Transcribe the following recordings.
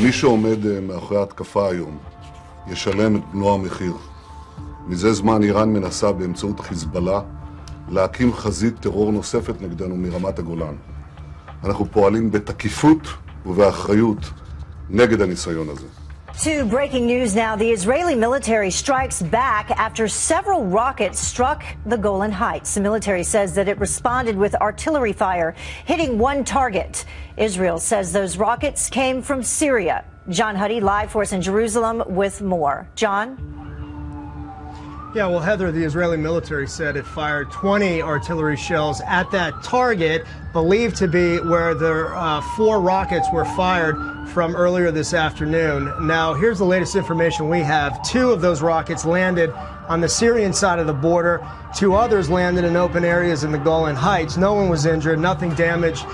מי שעומד מאחורי ההתקפה היום ישלם את מלוא המחיר. מזה זמן איראן מנסה באמצעות חיזבאללה להקים חזית טרור נוספת נגדנו מרמת הגולן. אנחנו פועלים בתקיפות ובאחריות נגד הניסיון הזה. To breaking news now. The Israeli military strikes back after several rockets struck the Golan Heights. The military says that it responded with artillery fire, hitting one target. Israel says those rockets came from Syria. John Huddy, live for us in Jerusalem with more. John? Yeah, well, Heather, the Israeli military said it fired 20 artillery shells at that target, believed to be where the 4 rockets were fired from earlier this afternoon. Now, here's the latest information we have. 2 of those rockets landed on the Syrian side of the border. 2 others landed in open areas in the Golan Heights. No one was injured, nothing damaged,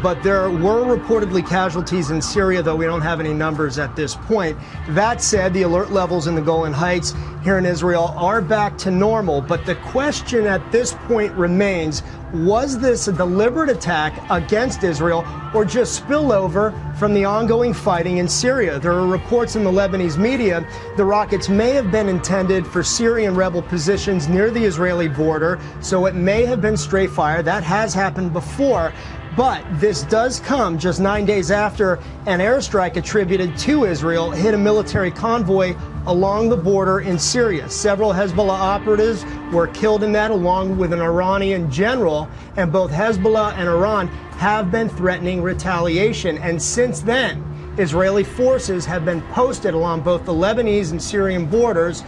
but there were reportedly casualties in Syria, though we don't have any numbers at this point. That said, the alert levels in the Golan Heights here in Israel are back to normal, but the question at this point remains, was this a deliberate attack against Israel or just spillover from the ongoing fighting in Syria? There are reports in the Lebanese media the rockets may have been intended for Syrian rebel positions near the Israeli border, so it may have been stray fire. That has happened before. But this does come just 9 days after an airstrike attributed to Israel hit a military convoy along the border in Syria. Several Hezbollah operatives were killed in that, along with an Iranian general, and both Hezbollah and Iran have been threatening retaliation. And since then, Israeli forces have been posted along both the Lebanese and Syrian borders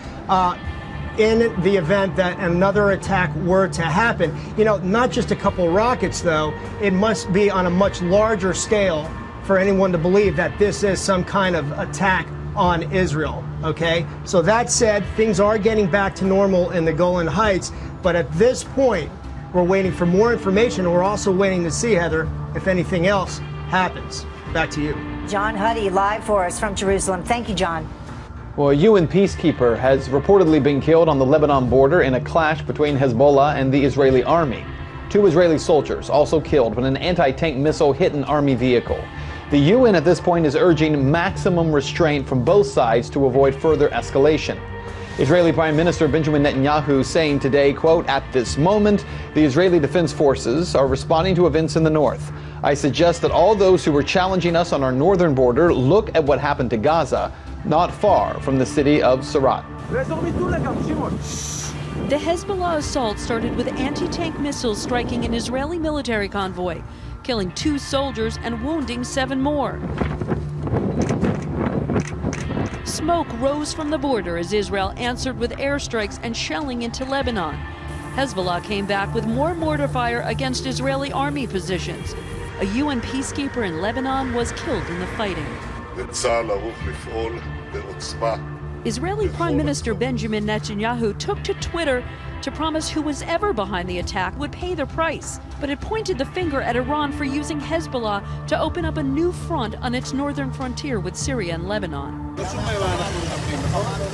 in the event that another attack were to happen. You know, not just a couple rockets, though. It must be on a much larger scale for anyone to believe that this is some kind of attack on Israel, okay? So that said, things are getting back to normal in the Golan Heights, but at this point, we're waiting for more information, and we're also waiting to see, Heather, if anything else happens. Back to you. John Huddy, live for us from Jerusalem. Thank you, John. Well, a UN peacekeeper has reportedly been killed on the Lebanon border in a clash between Hezbollah and the Israeli army. 2 Israeli soldiers also killed when an anti-tank missile hit an army vehicle. The UN at this point is urging maximum restraint from both sides to avoid further escalation. Israeli Prime Minister Benjamin Netanyahu saying today, quote, "At this moment, the Israeli Defense Forces are responding to events in the north. I suggest that all those who were challenging us on our northern border look at what happened to Gaza, not far from the city of Syria." The Hezbollah assault started with anti-tank missiles striking an Israeli military convoy, killing 2 soldiers and wounding 7 more. Smoke rose from the border as Israel answered with airstrikes and shelling into Lebanon. Hezbollah came back with more mortar fire against Israeli army positions. A UN peacekeeper in Lebanon was killed in the fighting. Israeli Prime Minister Benjamin Netanyahu took to Twitter to promise who was ever behind the attack would pay the price, but it pointed the finger at Iran for using Hezbollah to open up a new front on its northern frontier with Syria and Lebanon.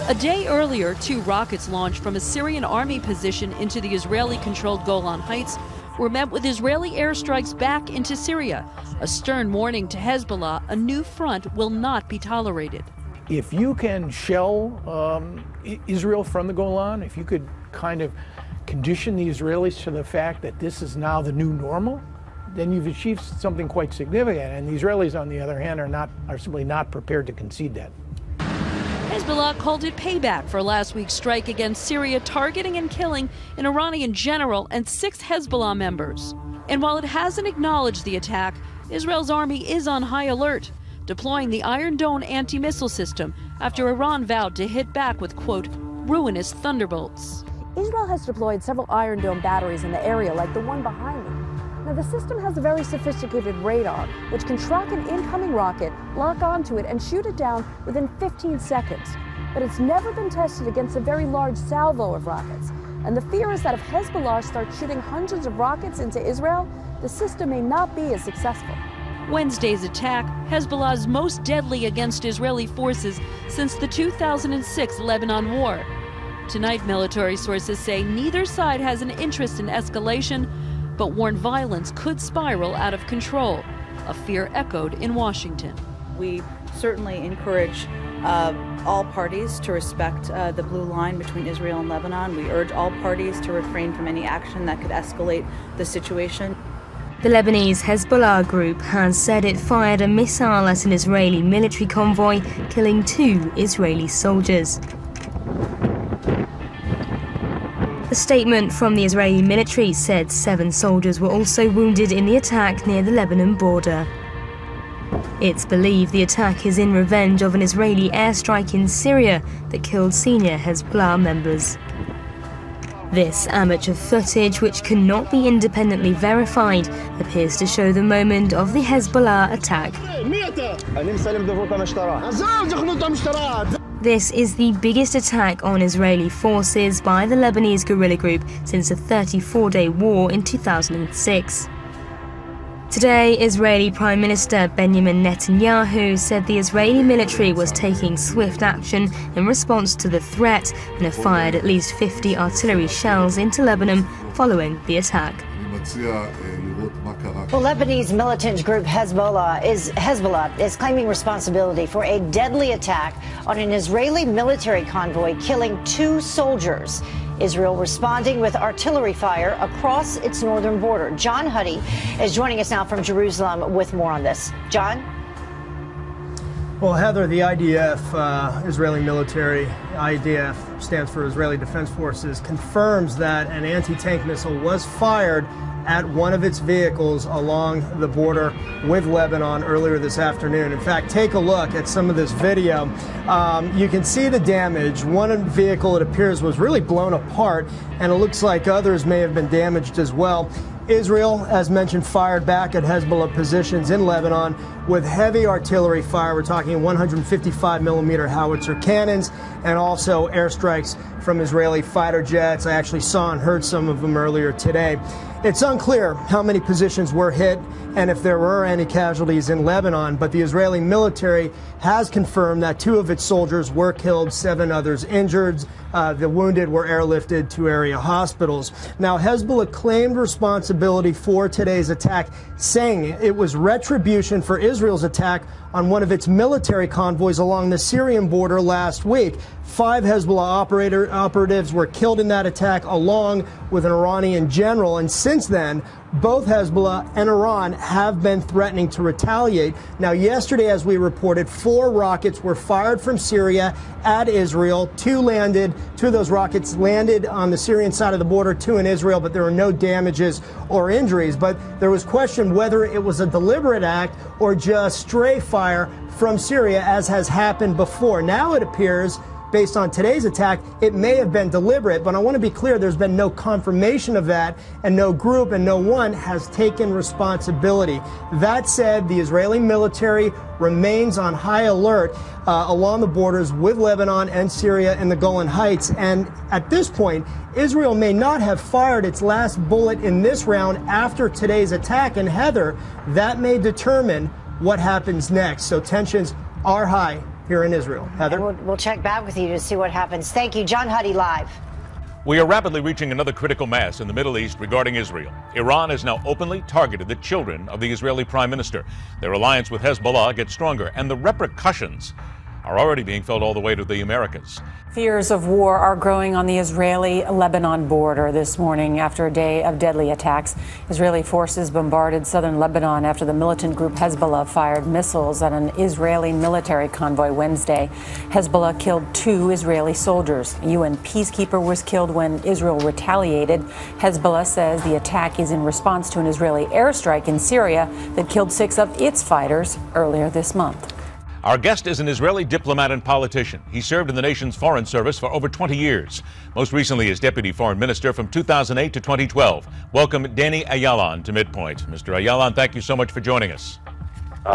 A day earlier, 2 rockets launched from a Syrian army position into the Israeli-controlled Golan Heights were met with Israeli airstrikes back into Syria. A stern warning to Hezbollah, a new front will not be tolerated. If you can shell Israel from the Golan, if you could kind of condition the Israelis to the fact that this is now the new normal, then you've achieved something quite significant. And the Israelis, on the other hand, are simply not prepared to concede that. Hezbollah called it payback for last week's strike against Syria, targeting and killing an Iranian general and 6 Hezbollah members. And while it hasn't acknowledged the attack, Israel's army is on high alert, deploying the Iron Dome anti-missile system after Iran vowed to hit back with, quote, ruinous thunderbolts. Israel has deployed several Iron Dome batteries in the area, like the one behind me. Now, the system has a very sophisticated radar, which can track an incoming rocket, lock onto it, and shoot it down within 15 seconds. But it's never been tested against a very large salvo of rockets. And the fear is that if Hezbollah starts shooting hundreds of rockets into Israel, the system may not be as successful. Wednesday's attack, Hezbollah's most deadly against Israeli forces since the 2006 Lebanon war. Tonight, military sources say neither side has an interest in escalation, but warn violence could spiral out of control, a fear echoed in Washington. We certainly encourage all parties to respect the blue line between Israel and Lebanon. We urge all parties to refrain from any action that could escalate the situation. The Lebanese Hezbollah group has said it fired a missile at an Israeli military convoy, killing 2 Israeli soldiers. A statement from the Israeli military said 7 soldiers were also wounded in the attack near the Lebanon border. It's believed the attack is in revenge of an Israeli airstrike in Syria that killed senior Hezbollah members. This amateur footage, which cannot be independently verified, appears to show the moment of the Hezbollah attack. This is the biggest attack on Israeli forces by the Lebanese guerrilla group since the 34-day war in 2006. Today, Israeli Prime Minister Benjamin Netanyahu said the Israeli military was taking swift action in response to the threat and have fired at least 50 artillery shells into Lebanon following the attack. Well, Lebanese militant group Hezbollah is claiming responsibility for a deadly attack on an Israeli military convoy, killing 2 soldiers. Israel responding with artillery fire across its northern border. John Huddy is joining us now from Jerusalem with more on this. John? Well, Heather, the IDF, Israeli military, IDF stands for Israeli Defense Forces, confirms that an anti-tank missile was fired at one of its vehicles along the border with Lebanon earlier this afternoon. In fact, take a look at some of this video. You can see the damage. One vehicle, it appears, was really blown apart, and it looks like others may have been damaged as well. Israel, as mentioned, fired back at Hezbollah positions in Lebanon with heavy artillery fire. We're talking 155mm howitzer cannons and also airstrikes from Israeli fighter jets. I actually saw and heard some of them earlier today. It's unclear how many positions were hit and if there were any casualties in Lebanon, but the Israeli military has confirmed that 2 of its soldiers were killed, 7 others injured. The wounded were airlifted to area hospitals. Now, Hezbollah claimed responsibility for today's attack, saying it was retribution for Israel's attack on one of its military convoys along the Syrian border last week. 5 Hezbollah operatives were killed in that attack, along with an Iranian general. And since then, both Hezbollah and Iran have been threatening to retaliate. Now, yesterday, as we reported, 4 rockets were fired from Syria at Israel. 2 of those rockets landed on the Syrian side of the border, 2 in Israel, but there were no damages or injuries. But there was question whether it was a deliberate act or just stray fire from Syria, as has happened before. Now it appears, based on today's attack, it may have been deliberate, but I want to be clear, there's been no confirmation of that, and no group and no one has taken responsibility. That said, the Israeli military remains on high alert along the borders with Lebanon and Syria and the Golan Heights, and at this point, Israel may not have fired its last bullet in this round after today's attack, and Heather, that may determine what happens next. So tensions are high here in Israel. Heather? We'll check back with you to see what happens. Thank you. John Huddy live. We are rapidly reaching another critical mass in the Middle East regarding Israel. Iran has now openly targeted the children of the Israeli prime minister. Their alliance with Hezbollah gets stronger, and the repercussions are already being felt all the way to the Americas. Fears of war are growing on the Israeli-Lebanon border this morning after a day of deadly attacks. Israeli forces bombarded southern Lebanon after the militant group Hezbollah fired missiles at an Israeli military convoy Wednesday. Hezbollah killed 2 Israeli soldiers. A UN peacekeeper was killed when Israel retaliated. Hezbollah says the attack is in response to an Israeli airstrike in Syria that killed 6 of its fighters earlier this month. Our guest is an Israeli diplomat and politician. He served in the nation's foreign service for over 20 years, most recently as deputy foreign minister from 2008 to 2012. Welcome, Danny Ayalon, to Midpoint. Mr. Ayalon, thank you so much for joining us.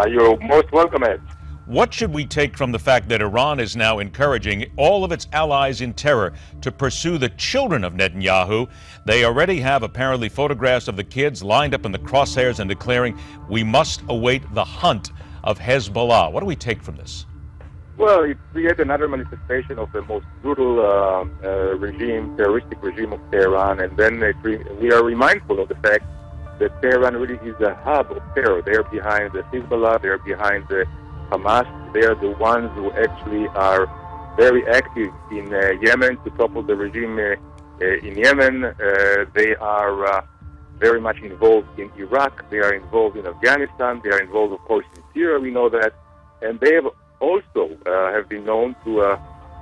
You're most welcome, Ed. What should we take from the fact that Iran is now encouraging all of its allies in terror to pursue the children of Netanyahu? They already have apparently photographs of the kids lined up in the crosshairs and declaring, "We must await the hunt of Hezbollah." What do we take from this? Well, it's yet another manifestation of the most brutal terroristic regime of Tehran, and then we are remindful of the fact that Tehran really is a hub of terror. They're behind the Hezbollah, they're behind the Hamas. They are the ones who actually are very active in Yemen to topple the regime in Yemen. They are very much involved in Iraq. They are involved in Afghanistan. They are involved, of course, in Syria. We know that. And they have also have been known to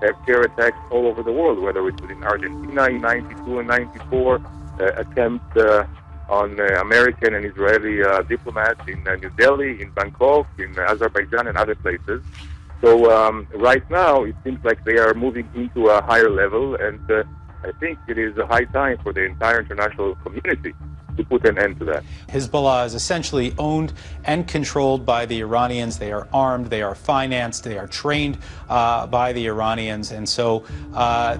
have terror attacks all over the world, whether it was in Argentina in 92 and 94, attempt on American and Israeli diplomats in New Delhi, in Bangkok, in Azerbaijan, and other places. So right now, it seems like they are moving into a higher level, and I think it is a high time for the entire international community to put an end to that. Hezbollah is essentially owned and controlled by the Iranians. They are armed, they are financed, they are trained by the Iranians. And so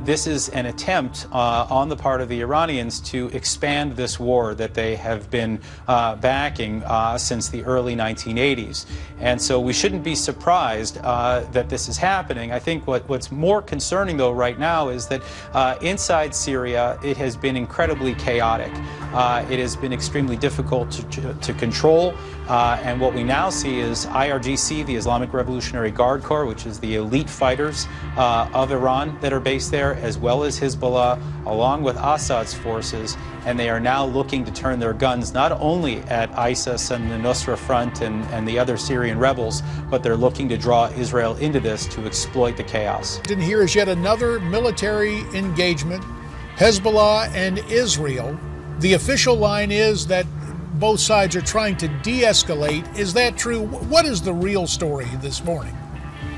this is an attempt on the part of the Iranians to expand this war that they have been backing since the early 1980s. And so we shouldn't be surprised that this is happening. I think what's more concerning, though, right now is that inside Syria, it has been incredibly chaotic. It has been extremely difficult to control, and what we now see is IRGC, the Islamic Revolutionary Guard Corps, which is the elite fighters of Iran that are based there, as well as Hezbollah, along with Assad's forces, and they are now looking to turn their guns not only at ISIS and the Nusra Front and the other Syrian rebels, but they're looking to draw Israel into this to exploit the chaos. And here is yet another military engagement, Hezbollah and Israel. The official line is that both sides are trying to de-escalate. Is that true? What is the real story this morning?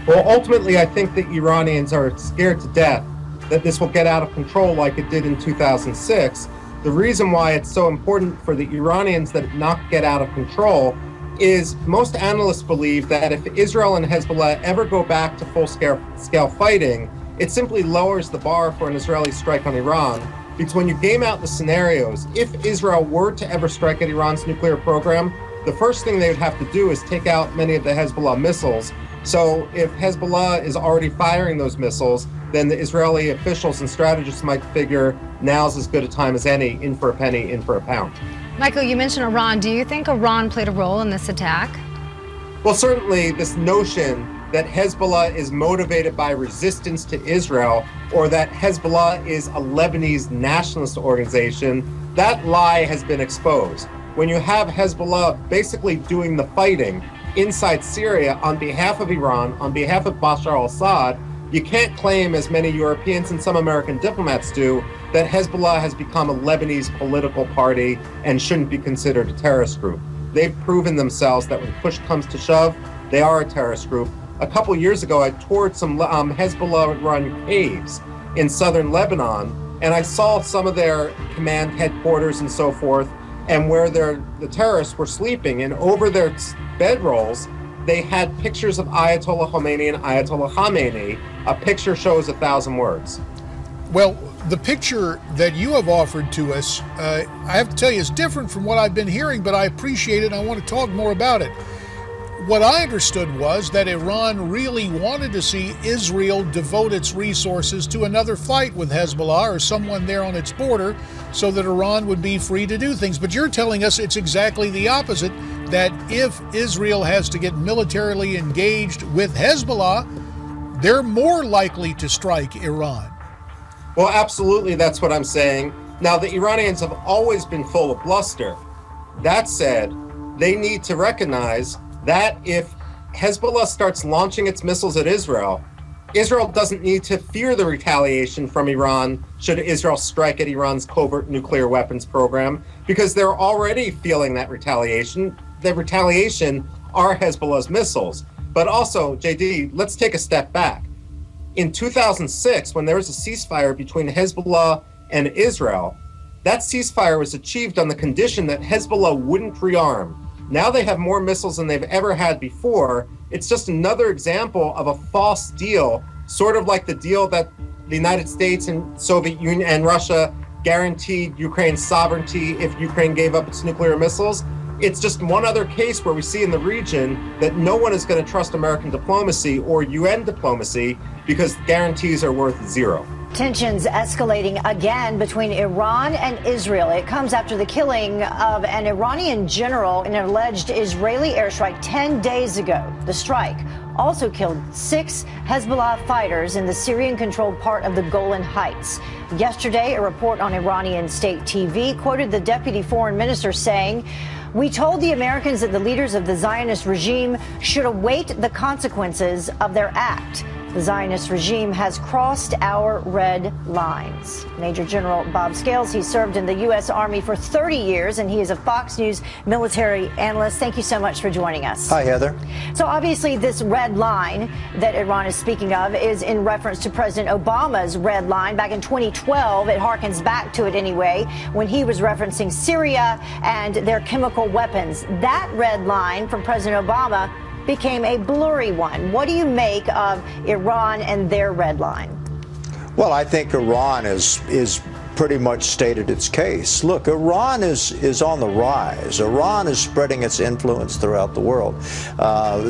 Well, ultimately, I think the Iranians are scared to death that this will get out of control like it did in 2006. The reason why it's so important for the Iranians that it not get out of control is most analysts believe that if Israel and Hezbollah ever go back to full-scale fighting, it simply lowers the bar for an Israeli strike on Iran. Because when you game out the scenarios, if Israel were to ever strike at Iran's nuclear program, the first thing they would have to do is take out many of the Hezbollah missiles. So if Hezbollah is already firing those missiles, then the Israeli officials and strategists might figure now's as good a time as any, in for a penny, in for a pound. Michael, you mentioned Iran. Do you think Iran played a role in this attack? Well, certainly this notion that Hezbollah is motivated by resistance to Israel, or that Hezbollah is a Lebanese nationalist organization, that lie has been exposed. When you have Hezbollah basically doing the fighting inside Syria on behalf of Iran, on behalf of Bashar al-Assad, you can't claim, as many Europeans and some American diplomats do, that Hezbollah has become a Lebanese political party and shouldn't be considered a terrorist group. They've proven themselves that when push comes to shove, they are a terrorist group. A couple years ago, I toured some Hezbollah-run caves in southern Lebanon, and I saw some of their command headquarters and so forth, and where the terrorists were sleeping, and over their bedrolls, they had pictures of Ayatollah Khomeini and Ayatollah Khamenei. A picture shows 1,000 words. Well, the picture that you have offered to us, I have to tell you, is different from what I've been hearing, but I appreciate it. I want to talk more about it. What I understood was that Iran really wanted to see Israel devote its resources to another fight with Hezbollah or someone there on its border so that Iran would be free to do things. But you're telling us it's exactly the opposite, that if Israel has to get militarily engaged with Hezbollah, they're more likely to strike Iran. Well, absolutely, that's what I'm saying. Now, the Iranians have always been full of bluster. That said, they need to recognize that if Hezbollah starts launching its missiles at Israel, Israel doesn't need to fear the retaliation from Iran should Israel strike at Iran's covert nuclear weapons program, because they're already feeling that retaliation. The retaliation are Hezbollah's missiles. But also, JD, let's take a step back. In 2006, when there was a ceasefire between Hezbollah and Israel, that ceasefire was achieved on the condition that Hezbollah wouldn't rearm. Now they have more missiles than they've ever had before. It's just another example of a false deal, sort of like the deal that the United States and Soviet Union and Russia guaranteed Ukraine's sovereignty if Ukraine gave up its nuclear missiles. It's just one other case where we see in the region that no one is going to trust American diplomacy or UN diplomacy because guarantees are worth zero. Tensions escalating again between Iran and Israel. It comes after the killing of an Iranian general in an alleged Israeli airstrike 10 days ago. The strike also killed 6 Hezbollah fighters in the Syrian-controlled part of the Golan Heights. Yesterday, a report on Iranian state TV quoted the deputy foreign minister saying, "We told the Americans that the leaders of the Zionist regime should await the consequences of their act. The Zionist regime has crossed our red lines." Major General Bob Scales, he served in the U.S. Army for 30 years, and he is a Fox News military analyst. Thank you so much for joining us. Hi, Heather. So obviously this red line that Iran is speaking of is in reference to President Obama's red line back in 2012. It harkens back to it anyway, when he was referencing Syria and their chemical weapons. That red line from President Obama became a blurry one. What do you make of Iran and their red line? Well, I think Iran is pretty much stated its case. Look, Iran is on the rise. Iran is spreading its influence throughout the world.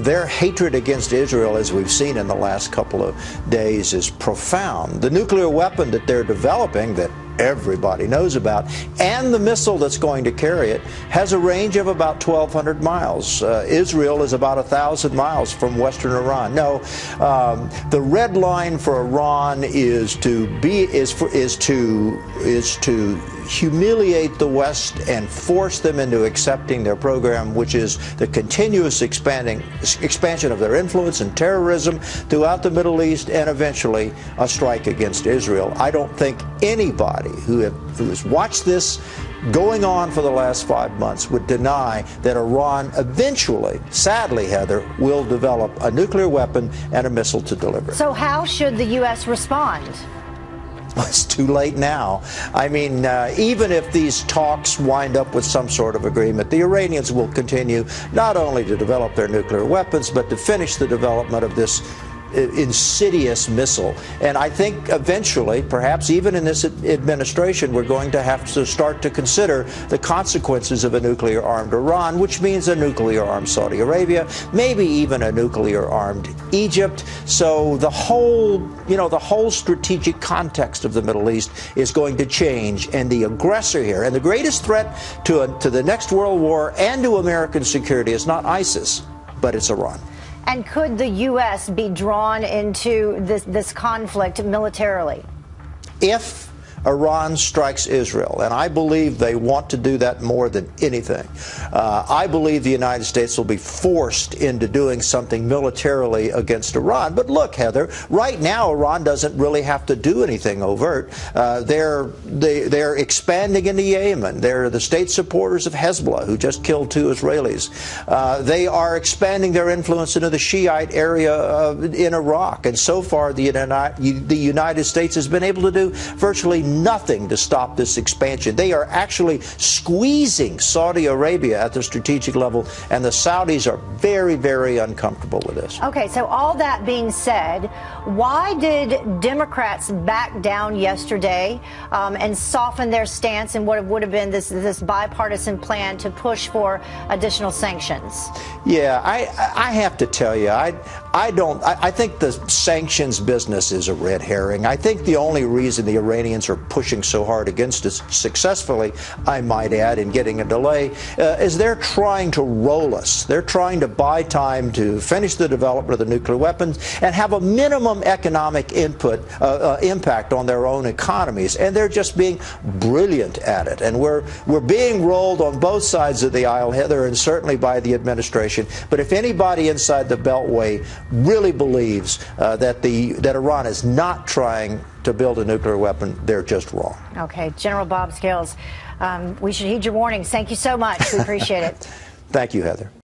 Their hatred against Israel, as we've seen in the last couple of days, is profound. The nuclear weapon that they're developing, that everybody knows about, and the missile that's going to carry it, has a range of about 1,200 miles. Israel is about 1,000 miles from western Iran. No, the red line for Iran is to humiliate the West and force them into accepting their program, which is the continuous expansion of their influence and terrorism throughout the Middle East, and eventually a strike against Israel. I don't think anybody who has watched this going on for the last 5 months would deny that Iran eventually, sadly, Heather, will develop a nuclear weapon and a missile to deliver. So how should the U.S. respond? It's too late now. I mean, even if these talks wind up with some sort of agreement, the Iranians will continue not only to develop their nuclear weapons, but to finish the development of this insidious missile. And I think eventually, perhaps even in this administration, we're going to have to start to consider the consequences of a nuclear-armed Iran, which means a nuclear-armed Saudi Arabia, maybe even a nuclear-armed Egypt. So the whole strategic context of the Middle East is going to change, and the aggressor here, and the greatest threat to the next world war and to American security is not ISIS, but it's Iran. And could the U.S. be drawn into this conflict militarily? If Iran strikes Israel, and I believe they want to do that more than anything, I believe the United States will be forced into doing something militarily against Iran. But look, Heather, right now Iran doesn't really have to do anything overt. They're expanding into Yemen. They're the state supporters of Hezbollah, who just killed 2 Israelis. They are expanding their influence into the Shiite area in Iraq. And so far, the United States has been able to do virtually nothing to stop this expansion. They are actually squeezing Saudi Arabia at the strategic level, and the Saudis are very, very uncomfortable with this. Okay, so all that being said, why did Democrats back down yesterday and soften their stance in what would have been this bipartisan plan to push for additional sanctions? Yeah, I have to tell you, I think the sanctions business is a red herring. I think the only reason the Iranians are pushing so hard against us successfully, I might add, in getting a delay, is they're trying to roll us. They're trying to buy time to finish the development of the nuclear weapons and have a minimum economic impact on their own economies. And they're just being brilliant at it. And we're being rolled on both sides of the aisle, Heather, and certainly by the administration. But if anybody inside the Beltway really believes that Iran is not trying to build a nuclear weapon, they're just wrong. Okay, General Bob Scales, we should heed your warnings. Thank you so much. We appreciate it. Thank you, Heather.